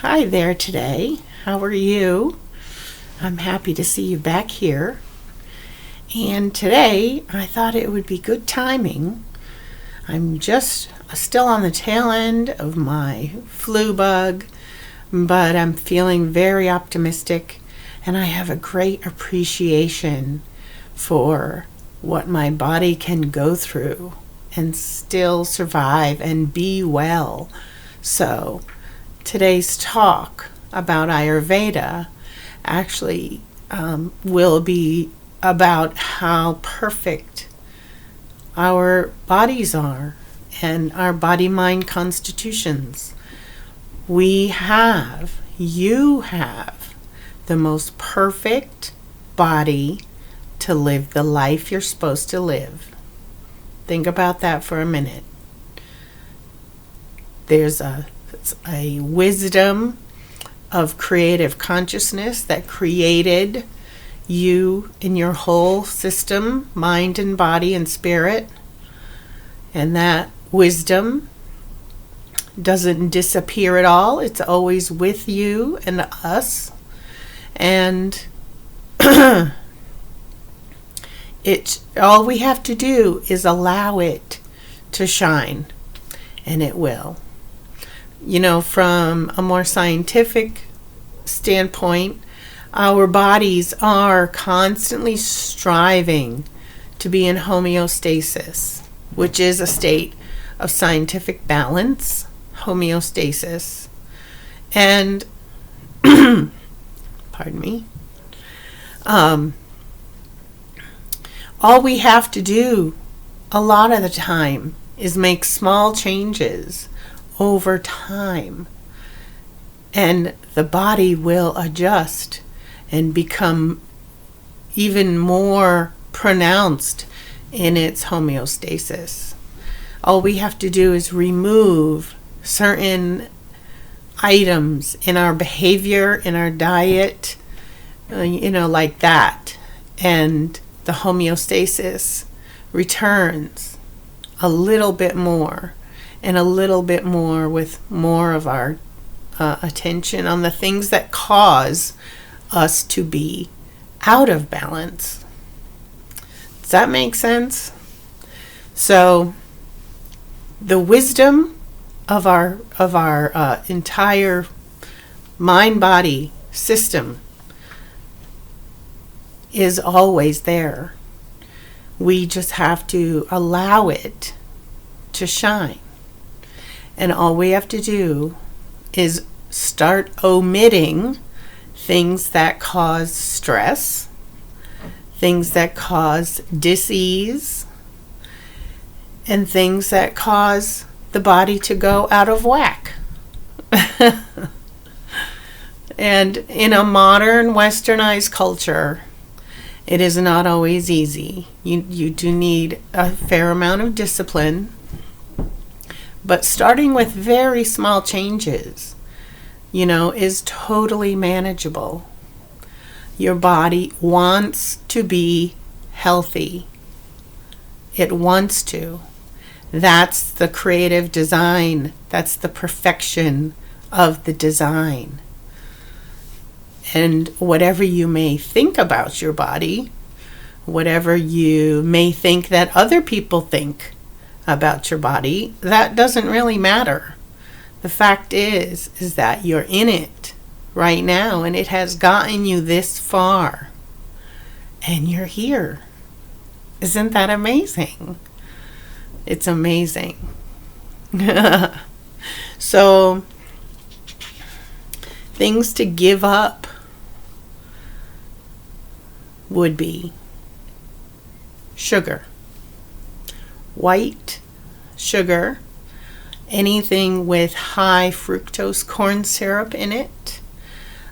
Hi there today. How are you? I'm happy to see you back here. And today I thought it would be good timing. I'm just still on the tail end of my flu bug, but I'm feeling very optimistic and I have a great appreciation for what my body can go through and still survive and be well. So, today's talk about Ayurveda actually will be about how perfect our bodies are and our body-mind constitutions. You have the most perfect body to live the life you're supposed to live. Think about that for a minute. There's a wisdom of creative consciousness that created you in your whole system, mind and body and spirit. And that wisdom doesn't disappear at all. It's always with you and us. And all we have to do is allow it to shine, and it will. From a more scientific standpoint, our bodies are constantly striving to be in homeostasis, which is a state of scientific balance, homeostasis. And, pardon me, all we have to do a lot of the time is make small changes over time, and the body will adjust and become even more pronounced in its homeostasis. All we have to do is remove certain items in our behavior, in our diet, like that, and the homeostasis returns a little bit more and a little bit more, with more of our attention on the things that cause us to be out of balance. Does that make sense? So the wisdom of our entire mind-body system is always there. We just have to allow it to shine. And all we have to do is start omitting things that cause stress, things that cause dis-ease, and things that cause the body to go out of whack. And in a modern westernized culture, it is not always easy. You do need a fair amount of discipline. But starting with very small changes, is totally manageable. Your body wants to be healthy. It wants to. That's the creative design. That's the perfection of the design. And whatever you may think about your body, whatever you may think that other people think about your body, that doesn't really matter. The fact is that you're in it right now, and it has gotten you this far, and you're here. Isn't that amazing? It's amazing. So, things to give up would be sugar, white sugar, anything with high fructose corn syrup in it.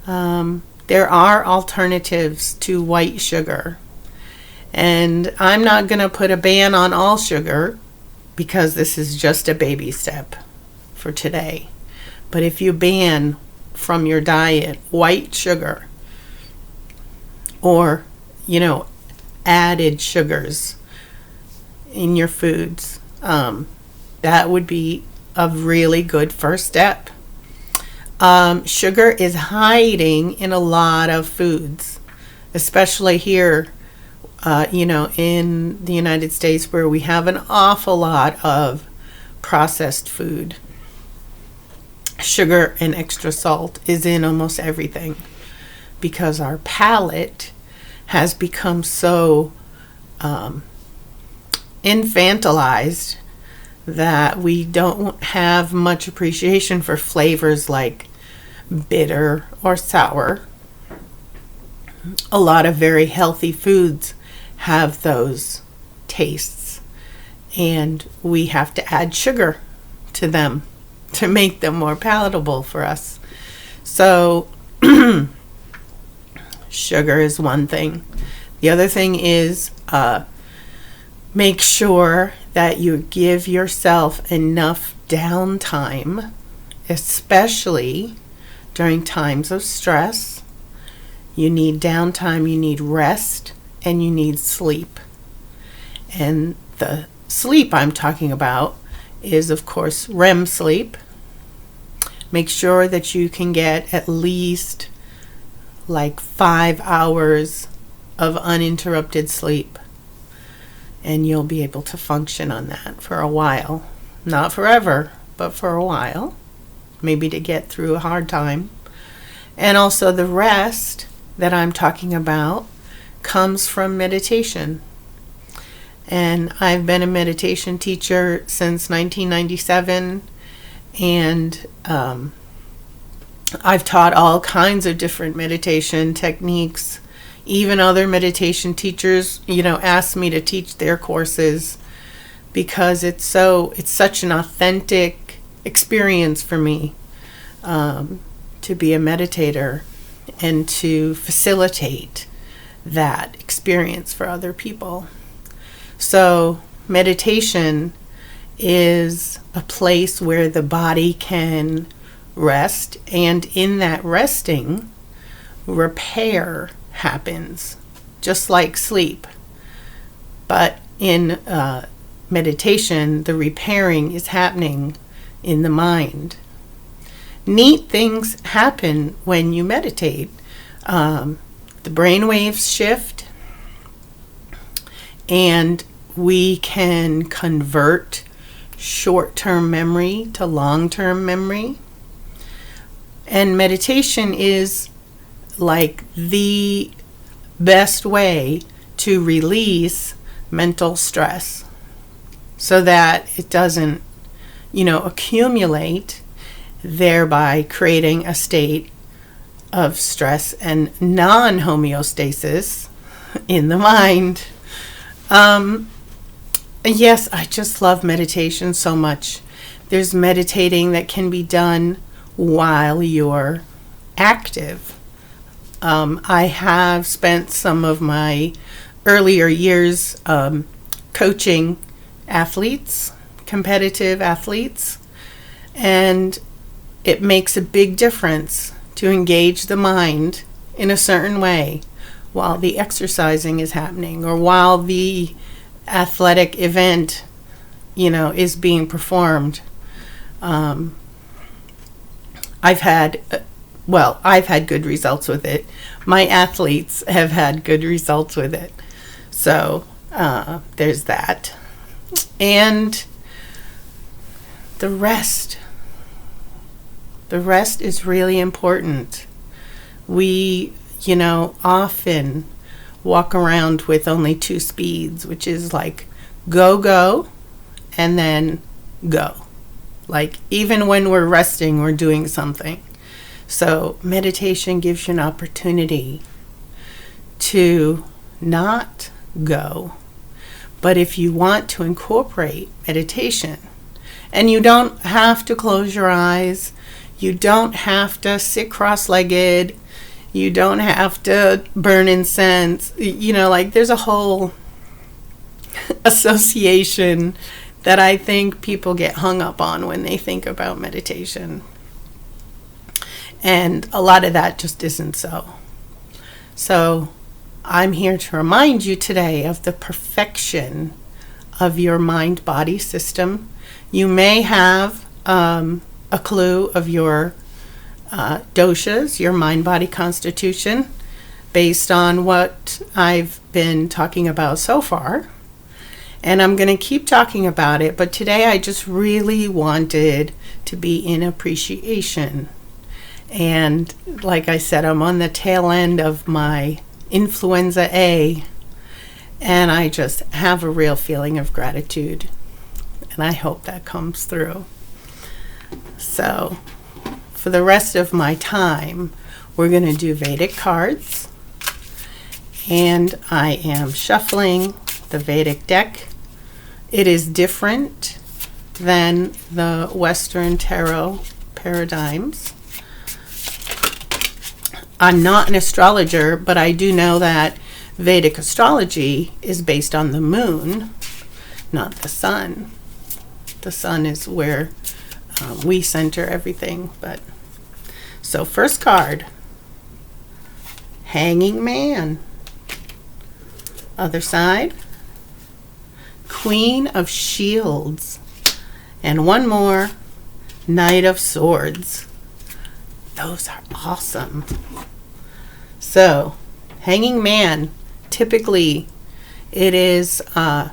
There are alternatives to white sugar. And I'm not going to put a ban on all sugar, because this is just a baby step for today. But if you ban from your diet white sugar, or, added sugars in your foods, that would be a really good first step. Sugar is hiding in a lot of foods, especially here, in the United States, where we have an awful lot of processed food. Sugar and extra salt is in almost everything because our palate has become so infantilized that we don't have much appreciation for flavors like bitter or sour. A lot of very healthy foods have those tastes, and we have to add sugar to them to make them more palatable for us. So sugar is one thing. The other thing is make sure that you give yourself enough downtime, especially during times of stress. You need downtime, you need rest, and you need sleep. And the sleep I'm talking about is, of course, REM sleep. Make sure that you can get at least like 5 hours of uninterrupted sleep. And you'll be able to function on that for a while. Not forever, but for a while. Maybe to get through a hard time. And also the rest that I'm talking about comes from meditation. And I've been a meditation teacher since 1997. And I've taught all kinds of different meditation techniques. Even other meditation teachers, ask me to teach their courses because it's such an authentic experience for me to be a meditator and to facilitate that experience for other people. So meditation is a place where the body can rest, and in that resting, repair happens, just like sleep. But in meditation, the repairing is happening in the mind. Neat things happen when you meditate. The brain waves shift, and we can convert short-term memory to long-term memory. And meditation is like the best way to release mental stress so that it doesn't, accumulate, thereby creating a state of stress and non-homeostasis in the mind. Yes, I just love meditation so much. There's meditating that can be done while you're active. I have spent some of my earlier years coaching athletes, competitive athletes, and it makes a big difference to engage the mind in a certain way while the exercising is happening or while the athletic event, is being performed. I've had good results with it. My athletes have had good results with it. So there's that. And the rest. The rest is really important. We, often walk around with only 2 speeds, which is like go, and then go. Like even when we're resting, we're doing something. So meditation gives you an opportunity to not go. But if you want to incorporate meditation, and you don't have to close your eyes, you don't have to sit cross-legged, you don't have to burn incense, there's a whole association that I think people get hung up on when they think about meditation. And a lot of that just isn't so. So I'm here to remind you today of the perfection of your mind-body system. You may have a clue of your doshas, your mind-body constitution, based on what I've been talking about so far. And I'm going to keep talking about it, but today I just really wanted to be in appreciation. And like I said, I'm on the tail end of my influenza A, and I just have a real feeling of gratitude. And I hope that comes through. So, for the rest of my time, we're going to do Vedic cards. And I am shuffling the Vedic deck. It is different than the Western tarot paradigms. I'm not an astrologer, but I do know that Vedic astrology is based on the moon, not the sun. The sun is where we center everything. But so first card, Hanging Man. Other side, Queen of Shields. And one more, Knight of Swords. Those are awesome. So, Hanging Man, typically it is a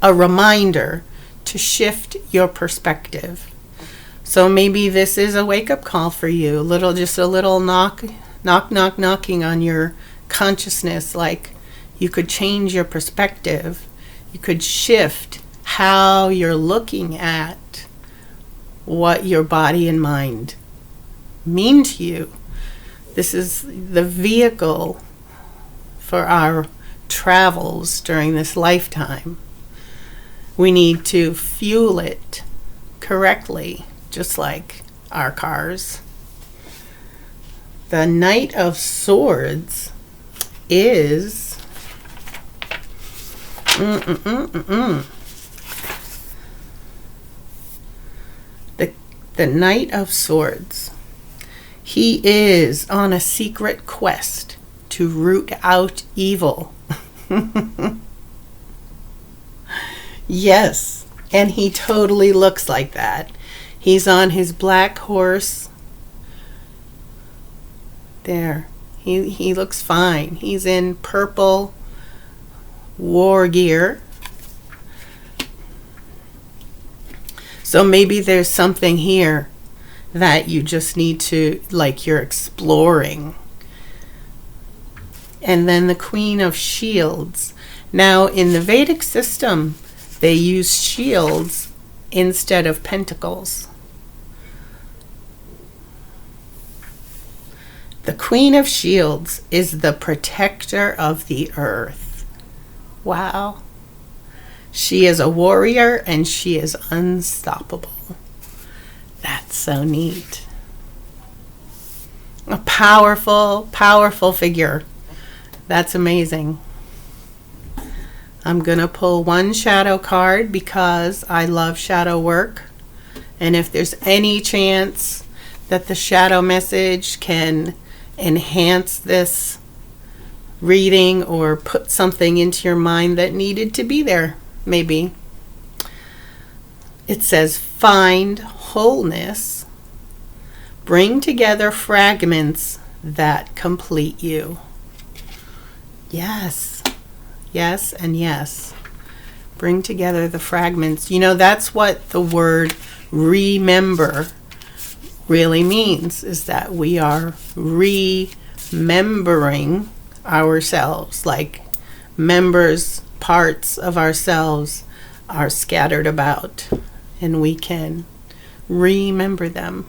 reminder to shift your perspective. So maybe this is a wake-up call for you. Just a little knocking on your consciousness. Like, you could change your perspective. You could shift how you're looking at what your body and mind mean to you. This is the vehicle for our travels during this lifetime. We need to fuel it correctly, just like our cars. The Knight of Swords is the Knight of Swords. He is on a secret quest to root out evil. Yes, and he totally looks like that. He's on his black horse. There. He looks fine. He's in purple war gear. So maybe there's something here that you just need to, like, you're exploring. And then the Queen of Shields. Now, in the Vedic system, they use shields instead of pentacles. The Queen of Shields is the protector of the earth. Wow. She is a warrior and she is unstoppable. That's so neat. A powerful, powerful figure. That's amazing. I'm going to pull one shadow card because I love shadow work. And if there's any chance that the shadow message can enhance this reading or put something into your mind that needed to be there, maybe. It says, find wholeness, bring together fragments that complete you. Yes, yes, and yes. Bring together the fragments. You know, that's what the word remember really means, is that we are remembering ourselves, like parts of ourselves are scattered about, and we can remember them.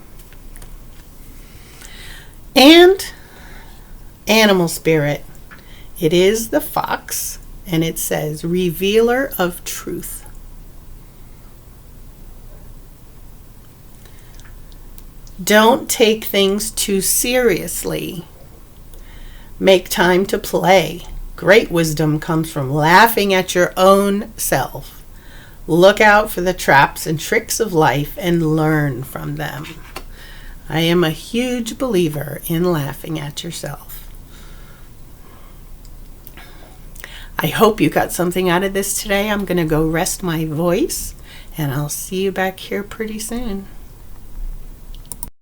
And animal spirit. It is the fox, and it says, revealer of truth. Don't take things too seriously. Make time to play. Great wisdom comes from laughing at your own self. Look out for the traps and tricks of life and learn from them. I am a huge believer in laughing at yourself. I hope you got something out of this today. I'm going to go rest my voice, and I'll see you back here pretty soon.